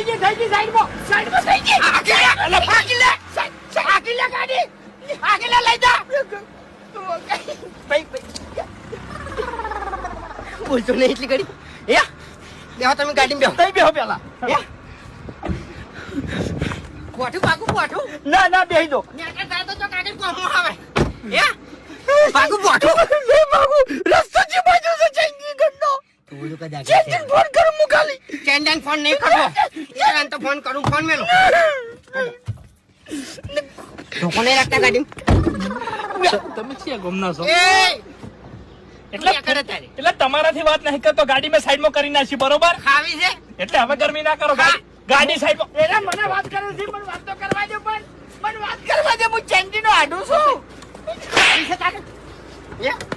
થઈ ગઈ સાઈડમાં થઈ ગઈ આગળ ગાડી આગળ લઈ જા બોલતો નહીં એટલી ઘડી બેહો તમે ગાડીમાં બેહો પેલા પોઠું ના બેહી દો રસ્તો જે બાજુ છે ચેન્જિંગ કરતો ચેન્જિંગ ફોન કરું હું ખાલી ચેન્જિંગ ફોન નહીં કરવો એ તો ફોન કરું ફોન મેલો ધોકો નહીં રાખતા ગાડી તમે છે ગમના છો એટલે તમારાથી વાત નહીં કરતો ગાડી મેં સાઈડમાં કરી નાખી બરોબર ખાવી છે એટલે હવે ગરમી ના કરો ગાડી સાઈડમાં એલા મને વાત કરે છે મને વાત તો કરવા દે પણ મને વાત કરવા દે હું ચેન્જિંગ નો આડું છું